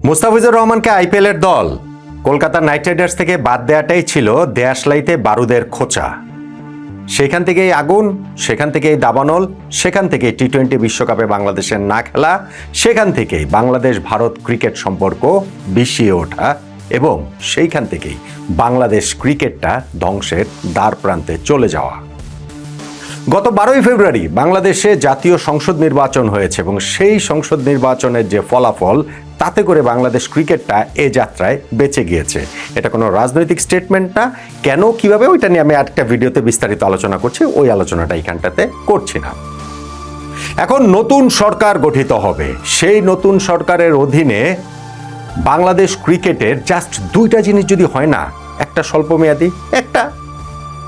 মুস্তাফিজুর রহমানকে আইপিএলের দল কলকাতা নাইট রাইডার্স থেকে বাদ দেওয়াটাই ছিল দেয়াশলাইতে বারুদের খোঁচা। সেখান থেকেই আগুন, সেখান থেকেই দাবানল, সেখান থেকেই টি-20 বিশ্বকাপে বাংলাদেশের না খেলা, সেখান থেকেই বাংলাদেশ ভারত ক্রিকেট সম্পর্ক বিষিয়ে ওঠা এবং সেইখান থেকেই বাংলাদেশ ক্রিকেটটা ধ্বংসের দ্বার প্রান্তে চলে যাওয়া। গত 12ই ফেব্রুয়ারি বাংলাদেশে জাতীয় সংসদ নির্বাচন হয়েছে এবং সেই সংসদ নির্বাচনের যে ফলাফল, তাতে করে বাংলাদেশ ক্রিকেটটা এ যাত্রায় বেঁচে গিয়েছে। এটা কোনো রাজনৈতিক স্টেটমেন্ট না। কেন, কিভাবে, ওইটা নিয়ে আমি একটা ভিডিওতে বিস্তারিত আলোচনা করছি, ওই আলোচনাটা এইখানটাতে করছি না। এখন নতুন সরকার গঠিত হবে, সেই নতুন সরকারের অধীনে বাংলাদেশ ক্রিকেটের জাস্ট দুইটা জিনিস যদি হয় না, একটা স্বল্পমেয়াদী, একটা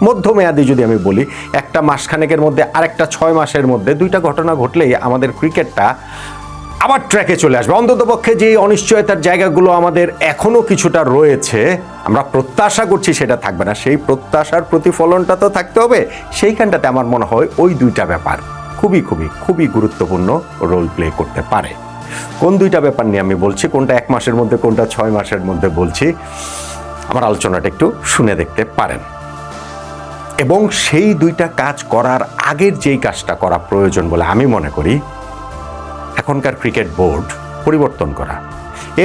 মধ্যমেয়াদী, যদি আমি বলি একটা মাসখানেকের মধ্যে আরেকটা 6 মাসের মধ্যে, দুইটা ঘটনা ঘটলেই আমাদের ক্রিকেটটা আবার ট্র্যাকে চলে আসবে। অন্ততপক্ষে যে অনিশ্চয়তার জায়গাগুলো আমাদের এখনো কিছুটা রয়েছে, আমরা প্রত্যাশা করছি সেটা থাকবে না, সেই প্রত্যাশার প্রতিফলনটা তো থাকতে হবে। সেইখানটাতে আমার মনে হয় ওই দুইটা ব্যাপার খুবই খুবই খুবই গুরুত্বপূর্ণ রোল প্লে করতে পারে। কোন দুইটা ব্যাপার নিয়ে আমি বলছি, কোনটা 1 মাসের মধ্যে, কোনটা 6 মাসের মধ্যে বলছি, আমার আলোচনাটা একটু শুনে দেখতে পারেন। এবং সেই দুইটা কাজ করার আগের যেই কাজটা করা প্রয়োজন বলে আমি মনে করি, এখনকার ক্রিকেট বোর্ড পরিবর্তন করা।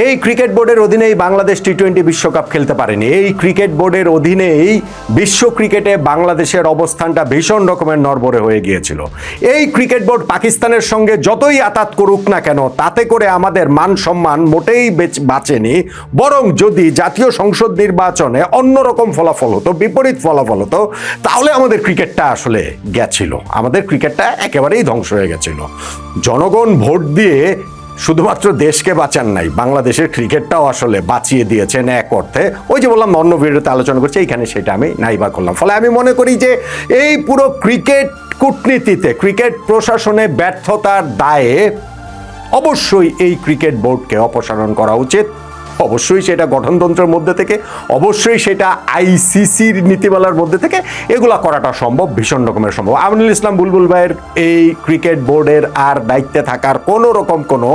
এই ক্রিকেট বোর্ডের অধীনেই বাংলাদেশ টি-20 বিশ্বকাপ খেলতে পারেনি। এই ক্রিকেট বোর্ডের অধীনেই বিশ্ব ক্রিকেটে বাংলাদেশের অবস্থানটা ভীষণ রকমের নড়বড়ে হয়ে গিয়েছিল। এই ক্রিকেট বোর্ড পাকিস্তানের সঙ্গে যতই আতাত করুক না কেন, তাতে করে আমাদের মান সম্মান মোটেই বাঁচেনি। বরং যদি জাতীয় সংসদ নির্বাচনে অন্যরকম ফলাফল হতো, বিপরীত ফলাফল হতো, তাহলে আমাদের ক্রিকেটটা আসলে গেছিল, আমাদের ক্রিকেটটা একেবারেই ধ্বংস হয়ে গেছিল। জনগণ ভোট দিয়ে শুধুমাত্র দেশকে বাঁচান নাই, বাংলাদেশের ক্রিকেটটাও আসলে বাঁচিয়ে দিয়েছেন এক অর্থে। ওই যে বললাম, অন্য ভিডিওতে আলোচনা করছি, এইখানে সেটা আমি নাইবা করলাম। ফলে আমি মনে করি যে এই পুরো ক্রিকেট কূটনীতিতে, ক্রিকেট প্রশাসনে ব্যর্থতার দায়ে অবশ্যই এই ক্রিকেট বোর্ডকে অপসারণ করা উচিত। অবশ্যই সেটা গঠনতন্ত্রের মধ্যে থেকে, অবশ্যই সেটা আইসিসির নীতিমালার মধ্যে থেকে এগুলা করাটা সম্ভব, ভীষণ রকমের সম্ভব। আমিনুল ইসলাম বুলবুল ভাইয়ের এই ক্রিকেট বোর্ডের আর দায়িত্বে থাকার কোনো রকম কোনো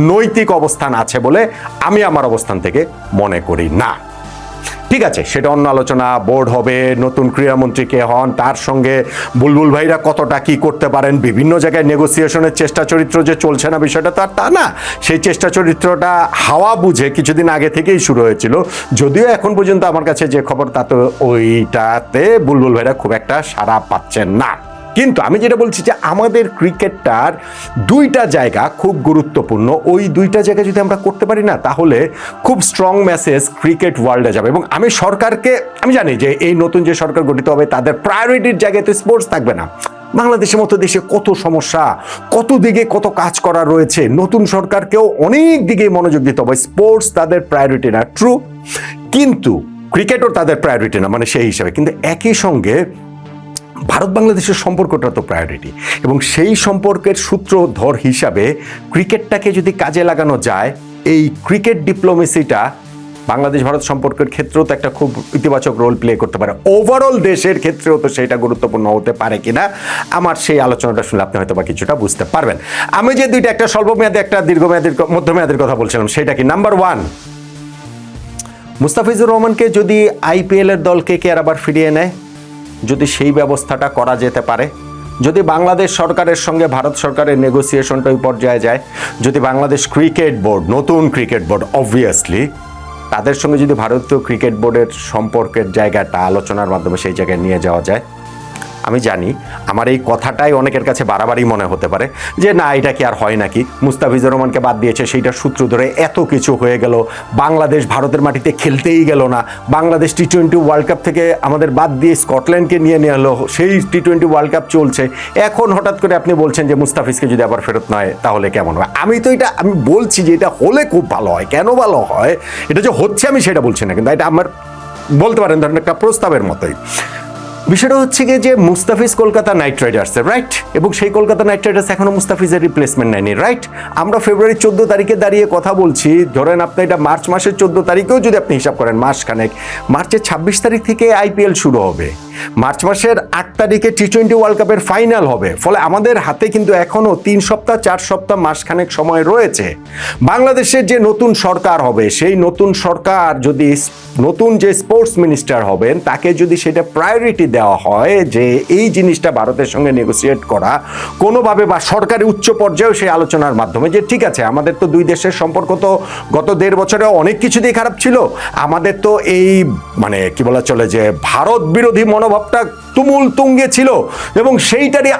নৈতিক অবস্থান আছে বলে আমি আমার অবস্থান থেকে মনে করি না। ঠিক আছে, সেটা অন্য আলোচনা। বোর্ড হবে, নতুন ক্রীড়ামন্ত্রী কে হন, তার সঙ্গে বুলবুল ভাইরা কতটা কি করতে পারেন, বিভিন্ন জায়গায় নেগোসিয়েশনের চেষ্টা চরিত্র যে চলছে না, বিষয়টা তো আর তা না। সেই চেষ্টা চরিত্রটা হাওয়া বুঝে কিছুদিন আগে থেকেই শুরু হয়েছিল, যদিও এখন পর্যন্ত আমার কাছে যে খবর, তাতে ওইটাতে বুলবুল ভাইরা খুব একটা সাড়া পাচ্ছেন না। কিন্তু আমি যেটা বলছি যে আমাদের ক্রিকেটটার দুইটা জায়গা খুব গুরুত্বপূর্ণ। ওই দুইটা জায়গা যদি আমরা করতে পারি না, তাহলে খুব স্ট্রং মেসেজ ক্রিকেট ওয়ার্ল্ডে যাবে। এবং আমি সরকারকে, আমি জানি যে এই নতুন যে সরকার গঠিত হবে, তাদের প্রায়োরিটির জায়গায় তো স্পোর্টস থাকবে না। বাংলাদেশের মতো দেশে কত সমস্যা, কত দিকে কত কাজ করা রয়েছে, নতুন সরকারকেও অনেক দিকে মনোযোগ দিতে হবে। স্পোর্টস তাদের প্রায়োরিটি না, ট্রু, কিন্তু ক্রিকেটও তাদের প্রায়োরিটি না, মানে সেই হিসাবে। কিন্তু একই সঙ্গে ভারত বাংলাদেশের সম্পর্কটা তো প্রায়োরিটি, এবং সেই সম্পর্কের সূত্রধর হিসাবে ক্রিকেটটাকে যদি কাজে লাগানো যায়, এই ক্রিকেট ডিপ্লোমেসিটা বাংলাদেশ ভারত সম্পর্কের ক্ষেত্রেও তো একটা খুব ইতিবাচক রোল প্লে করতে পারে। ওভারঅল দেশের ক্ষেত্রেও তো সেটা গুরুত্বপূর্ণ হতে পারে কিনা, আমার সেই আলোচনাটা শুনলে আপনি হয়তো বা কিছুটা বুঝতে পারবেন। আমি যে দুইটা, একটা স্বল্পমেয়াদী, একটা দীর্ঘমেয়াদীর, মধ্যমেয়াদীর কথা বলছিলাম, সেটা কি? নাম্বার 1, মুস্তাফিজুর রহমানকে যদি আইপিএলের দল KKR আবার ফিরিয়ে নেয়, যদি সেই ব্যবস্থাটা করা যেতে পারে, যদি বাংলাদেশ সরকারের সঙ্গে ভারত সরকারের নেগোসিয়েশনটা ওই পর্যায়ে যায়, যদি বাংলাদেশ ক্রিকেট বোর্ড, নতুন ক্রিকেট বোর্ড অবভিয়াসলি, তাদের সঙ্গে যদি ভারতীয় ক্রিকেট বোর্ডের সম্পর্কের জায়গাটা আলোচনার মাধ্যমে সেই জায়গায় নিয়ে যাওয়া যায়, আমি জানি আমার এই কথাটাই অনেকের কাছে বাড়াবাড়ি মনে হতে পারে যে না, এটা কি আর হয় নাকি, মুস্তাফিজুর রহমানকে বাদ দিয়েছে, সেইটার সূত্র ধরে এত কিছু হয়ে গেল, বাংলাদেশ ভারতের মাটিতে খেলতেই গেল না, বাংলাদেশ টি-20 ওয়ার্ল্ড কাপ থেকে আমাদের বাদ দিয়ে স্কটল্যান্ডকে নিয়ে এলো, সেই টি-20 ওয়ার্ল্ড কাপ চলছে, এখন হঠাৎ করে আপনি বলছেন যে মুস্তাফিজকে যদি আবার ফেরত নয় তাহলে কেমন হয়? আমি বলছি যে এটা হলে খুব ভালো হয়। কেন ভালো হয়? এটা যে হচ্ছে আমি সেটা বলছি না, কিন্তু এটা আমার বলতে পারেন ধরেন একটা প্রস্তাবের মতোই। বিষয়টা হচ্ছে গিয়ে যে মুস্তাফিজ কলকাতা নাইট রাইডার্সের, রাইট, এবং সেই কলকাতা নাইট রাইডার্স এখনো মুস্তাফিজের রিপ্লেসমেন্ট নেয়নি, রাইট। আমরা ফেব্রুয়ারি 14 তারিখে দাঁড়িয়ে কথা বলছি, ধরেন আপনি এটা মার্চ মাসের 14 তারিখেও যদি আপনি হিসাব করেন, মাসখানেক, মার্চের 26 তারিখ থেকে আইপিএল শুরু হবে। মার্চ মাসের 8 তারিখে টি-20 ওয়ার্ল্ড কাপের ফাইনাল হবে। ফলে আমাদের হাতে কিন্তু এখনো 3 সপ্তাহ 4 সপ্তাহ মাসখানেক সময় রয়েছে। বাংলাদেশের যে নতুন সরকার হবে, সেই নতুন সরকার যদি নতুন যে স্পোর্টস মিনিস্টার হবেন তাকে যদি সেটা প্রায়োরিটি দেওয়া হয় যে এই জিনিসটা ভারতের সঙ্গে নেগোসিয়েট করা কোনোভাবে, বা সরকারি উচ্চ পর্যায়েও সেই আলোচনার মাধ্যমে যে ঠিক আছে আমাদের তো দুই দেশের সম্পর্ক তো গত 1.5 বছরে অনেক কিছু দিয়ে খারাপ ছিল, আমাদের তো এই মানে কি বলা চলে যে ভারত বিরোধী মনোভাবটা তুমুল তুঙ্গে ছিল, এবং সেইটারই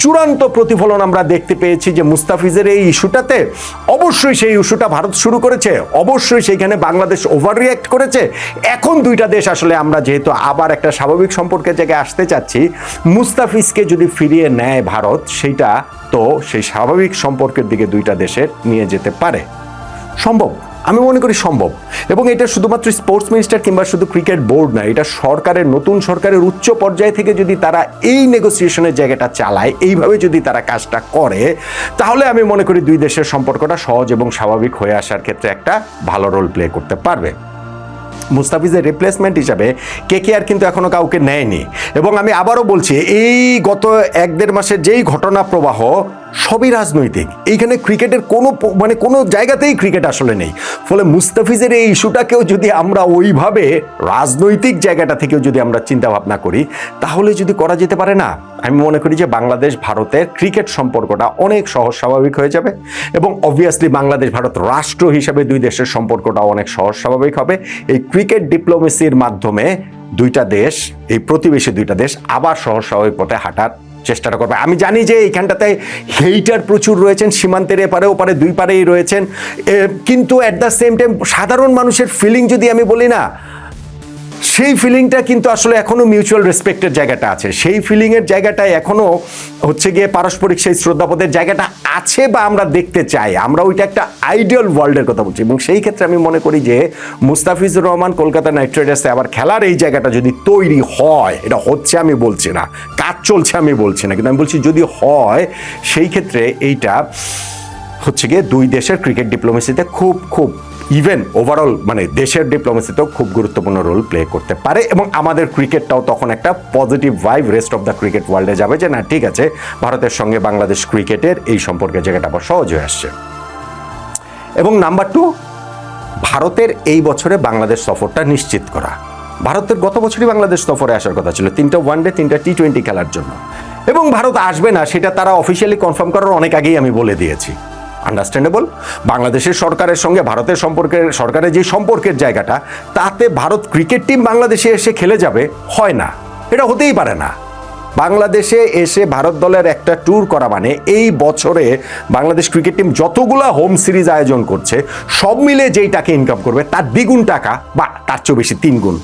চূড়ান্ত প্রতিফলন আমরা দেখতে পেয়েছি যে মুস্তাফিজের এই ইস্যুটাতে অবশ্যই সেই ইস্যুটা ভারত শুরু করেছে, অবশ্যই সেইখানে বাংলাদেশ ওভার রিঅ্যাক্ট করেছে। এখন দুইটা দেশ আসলে আমরা যেহেতু আবার একটা স্বাভাবিক সম্পর্কের জায়গায় আসতে চাচ্ছি, মুস্তাফিজকে যদি ফিরিয়ে নেয় ভারত, সেইটা তো সেই স্বাভাবিক সম্পর্কের দিকে দুইটা দেশের নিয়ে যেতে পারে। সম্ভব, আমি মনে করি সম্ভব। এবং এটা শুধুমাত্র স্পোর্টস মিনিস্টার কিংবা শুধু ক্রিকেট বোর্ড না, এটা সরকারের, নতুন সরকারের উচ্চ পর্যায় থেকে যদি তারা এই নেগোসিয়েশনের জায়গাটা চালায়, এইভাবে যদি তারা কাজটা করে, তাহলে আমি মনে করি দুই দেশের সম্পর্কটা সহজ এবং স্বাভাবিক হয়ে আসার ক্ষেত্রে একটা ভালো রোল প্লে করতে পারবে। মুস্তাফিজের রিপ্লেসমেন্ট হিসাবে কেকেআর কিন্তু এখনো কাউকে নেয়নি, এবং আমি আবারও বলছি এই গত 1-1.5 মাসের যেই ঘটনা প্রবাহ সবই রাজনৈতিক। এইখানে ক্রিকেটের কোনো জায়গাতেই ক্রিকেট আসলে নেই। ফলে মুস্তাফিজের এই ইস্যুটাকেও যদি আমরা ওইভাবে রাজনৈতিক জায়গাটা থেকেও যদি আমরা চিন্তা ভাবনা করি, তাহলে যদি করা যেতে পারে না, আমি মনে করি যে বাংলাদেশ ভারতের ক্রিকেট সম্পর্কটা অনেক সহজ স্বাভাবিক হয়ে যাবে, এবং অবভিয়াসলি বাংলাদেশ ভারত রাষ্ট্র হিসাবে দুই দেশের সম্পর্কটা অনেক সহজ স্বাভাবিক হবে। এই ক্রিকেট ডিপ্লোমেসির মাধ্যমে দুইটা দেশ, এই প্রতিবেশী দুইটা দেশ আবার সহজ স্বাভাবিক পথে হাঁটার চেষ্টাটা করবে। আমি জানি যে এইখানটাতে হেইটার প্রচুর রয়েছেন, সীমান্তের এপারে ওপারে দুই পারেই রয়েছেন, কিন্তু অ্যাট দ্য সেম টাইম সাধারণ মানুষের ফিলিং যদি আমি বলি না, সেই ফিলিংটা কিন্তু আসলে এখনো মিউচুয়াল রেসপেক্টের জায়গাটা আছে, সেই ফিলিংয়ের জায়গাটায় এখনো হচ্ছে গিয়ে পারস্পরিক সেই শ্রদ্ধাবোধের জায়গাটা আছে, বা আমরা দেখতে চাই, আমরা ওইটা একটা আইডিয়াল ওয়ার্ল্ডের কথা বলছি। এবং সেই ক্ষেত্রে আমি মনে করি যে মুস্তাফিজুর রহমান কলকাতা নাইট রাইডার্সে আবার খেলার এই জায়গাটা যদি তৈরি হয়, এটা হচ্ছে আমি বলছি না, কাজ চলছে আমি বলছি না, কিন্তু আমি বলছি যদি হয়, সেই ক্ষেত্রে এইটা হচ্ছে গিয়ে দুই দেশের ক্রিকেট ডিপ্লোমেসিতে খুব ইভেন ওভারঅল মানে দেশের ডিপ্লোমেসিতেও খুব গুরুত্বপূর্ণ রোল প্লে করতে পারে, এবং আমাদের ক্রিকেটটাও তখন একটা positive vibe rest of the cricket ওয়ার্ল্ডে যাবে যে না ঠিক আছে, ভারতের সঙ্গে বাংলাদেশ ক্রিকেটের এই সম্পর্কের জায়গাটা আবার সহজ হয়ে আসছে। এবং নাম্বার 2, ভারতের এই বছরে বাংলাদেশ সফরটা নিশ্চিত করা। ভারতের গত বছরই বাংলাদেশ সফরে আসার কথা ছিল 3টা ওয়ানডে 3টা টি-20 খেলার জন্য, এবং ভারত আসবে না সেটা তারা অফিসিয়ালি কনফার্ম করার অনেক আগেই আমি বলে দিয়েছি। আন্ডারস্ট্যান্ডেবল। বাংলাদেশের সরকারের সঙ্গে ভারতের সরকারের যে সম্পর্কের জায়গাটা, তাতে ভারত ক্রিকেট টিম বাংলাদেশে এসে খেলে যাবে, হয় না, এটা হতেই পারে না। বাংলাদেশে এসে ভারত দলের একটা ট্যুর করা মানে এই বছরে বাংলাদেশ ক্রিকেট টিম যতগুলা হোম সিরিজ আয়োজন করছে সব মিলে যেই টাকা ইনকাম করবে তার দ্বিগুণ টাকা বা তার চেয়ে বেশি 3 গুণ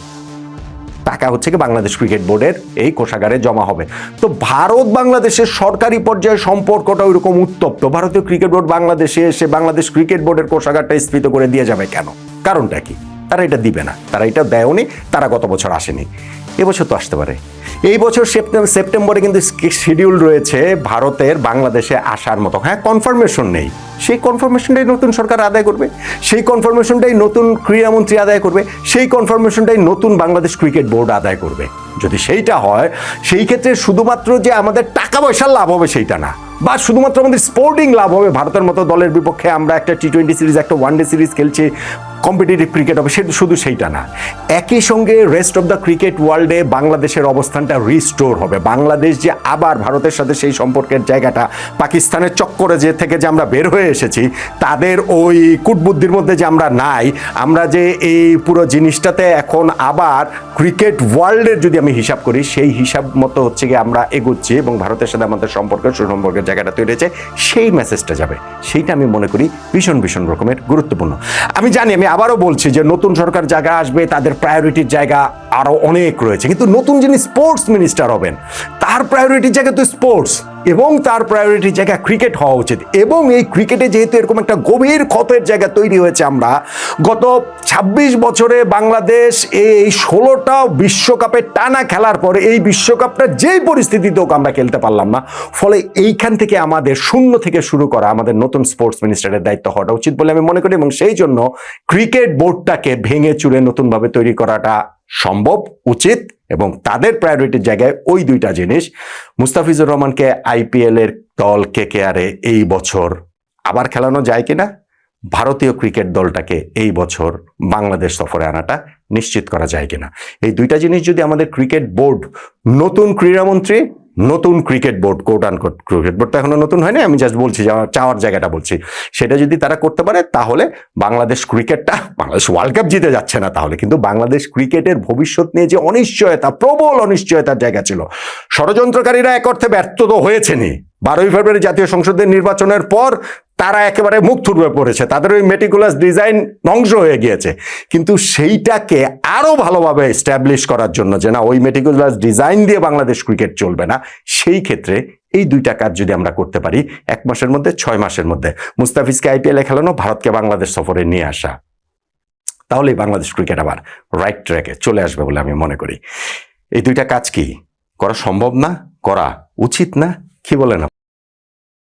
টাকা হচ্ছে কি বাংলাদেশ ক্রিকেট বোর্ডের এই কোষাগারে জমা হবে। তো ভারত বাংলাদেশের সরকারি পর্যায়ে সম্পর্কটা ওইরকম উত্তপ্ত, ভারতীয় ক্রিকেট বোর্ড বাংলাদেশে এসে বাংলাদেশ ক্রিকেট বোর্ডের কোষাগারটা স্ফীত করে দিয়ে যাবে কেন? কারণটা কি? তারা এটা দিবে না, তারা এটা দেয়নি, তারা গত বছর আসেনি, এবছর তো আসতে পারে। এই বছর সেপ্টেম্বরে কিন্তু শিডিউল রয়েছে ভারতের বাংলাদেশে আসার মতো। হ্যাঁ, কনফার্মেশন নেই, সেই কনফার্মেশনটাই নতুন সরকার আদায় করবে, সেই কনফার্মেশনটাই নতুন ক্রীড়ামন্ত্রী আদায় করবে, সেই কনফার্মেশনটাই নতুন বাংলাদেশ ক্রিকেট বোর্ড আদায় করবে। যদি সেইটা হয়, সেই ক্ষেত্রে শুধুমাত্র যে আমাদের টাকা পয়সার লাভ হবে সেইটা না, বা শুধুমাত্র আমাদের স্পোর্টিং লাভ হবে, ভারতের মতো দলের বিপক্ষে আমরা একটা টি-20 সিরিজ, একটা ওয়ানডে সিরিজ খেলছি, কম্পিটিটিভ ক্রিকেট হবে, শুধু সেইটা না, একই সঙ্গে রেস্ট অফ দ্য ক্রিকেট ওয়ার্ল্ডে বাংলাদেশের অবস্থানটা রিস্টোর হবে। বাংলাদেশ যে আবার ভারতের সাথে সেই সম্পর্কের জায়গাটা, পাকিস্তানের চক্করে যে থেকে যে আমরা বের হয়ে এসেছি, তাদের ওই কূটবুদ্ধির মধ্যে যে আমরা নাই, আমরা যে এই পুরো জিনিসটাতে এখন আবার ক্রিকেট ওয়ার্ল্ডের যদি আমি হিসাব করি, সেই হিসাব মতো হচ্ছে গিয়ে আমরা এগোচ্ছি, এবং ভারতের সাথে আমাদের সুসম্পর্কের জায়গাটা তৈরি হয়েছে, সেই মেসেজটা যাবে। সেইটা আমি মনে করি ভীষণ রকমের গুরুত্বপূর্ণ। আমি জানি, আমি আবারও বলছি যে নতুন সরকার জায়গা আসবে, তাদের প্রায়োরিটির জায়গা আরো অনেক রয়েছে, কিন্তু নতুন যিনি স্পোর্টস মিনিস্টার হবেন তার প্রায়োরিটির জায়গা তো স্পোর্টস, এবং তার প্রায়োরিটির জায়গা ক্রিকেট হওয়া উচিত। এবং এই ক্রিকেটে যেহেতু এরকম একটা গভীর ক্ষতের জায়গা তৈরি হয়েছে, আমরা গত 26 বছরে বাংলাদেশ এই 16টা বিশ্বকাপে টানা খেলার পরে এই বিশ্বকাপটা যেই পরিস্থিতিতে হোক আমরা খেলতে পারলাম না। ফলে এইখান থেকে আমাদের শূন্য থেকে শুরু করা আমাদের নতুন স্পোর্টস মিনিস্টারের দায়িত্ব হওয়াটা উচিত বলে আমি মনে করি, এবং সেই জন্য ক্রিকেট বোর্ডটাকে ভেঙে চুরে নতুনভাবে তৈরি করাটা সম্ভব, উচিত এবং তাদের প্রায়োরিটির জায়গায় ওই দুইটা জিনিস। মুস্তাফিজুর রহমানকে আইপিএল এর দল কেকেআরে এই বছর আবার খেলানো যায় কিনা, ভারতীয় ক্রিকেট দলটাকে এই বছর বাংলাদেশ সফরে আনাটা নিশ্চিত করা যায় কিনা, এই দুইটা জিনিস যদি আমাদের ক্রিকেট বোর্ড, নতুন ক্রীড়ামন্ত্রী, নতুন ক্রিকেট বোর্ড, কোট আন কোট, ক্রিকেট বোর্ড তো এখনো নতুন হয়নি, আমি জাস্ট বলছি চাওয়ার জায়গাটা বলছি, সেটা যদি তারা করতে পারে তাহলে বাংলাদেশ ক্রিকেটটা, বাংলাদেশ ওয়ার্ল্ড কাপ জিতে যাচ্ছে না তাহলে, কিন্তু বাংলাদেশ ক্রিকেটের ভবিষ্যৎ নিয়ে যে অনিশ্চয়তা, প্রবল অনিশ্চয়তার জায়গা ছিল, ষড়যন্ত্রকারীরা এক অর্থে ব্যর্থ তো হয়েছেনি। 12ই ফেব্রুয়ারি জাতীয় সংসদের নির্বাচনের পর তারা একেবারে মুখ থুবড়ে পড়েছে, তাদের ওই মেটিকুলাস ডিজাইন ধ্বংস হয়ে গিয়েছে, কিন্তু সেইটাকে আরো ভালোভাবে এস্টাবলিশ করার জন্য যে না ওই মেটিকুলাস ডিজাইন দিয়ে বাংলাদেশ ক্রিকেট চলবে না, সেই ক্ষেত্রে এই দুইটা কাজ যদি আমরা করতে পারি 1 মাসের মধ্যে, 6 মাসের মধ্যে, মুস্তাফিজকে আইপিএলে খেলানো, ভারতকে বাংলাদেশ সফরে নিয়ে আসা, তাহলেই বাংলাদেশ ক্রিকেট আবার রাইট ট্র্যাকে চলে আসবে বলে আমি মনে করি। এই দুইটা কাজ কি করা সম্ভব না, করা উচিত না, কি বলেন?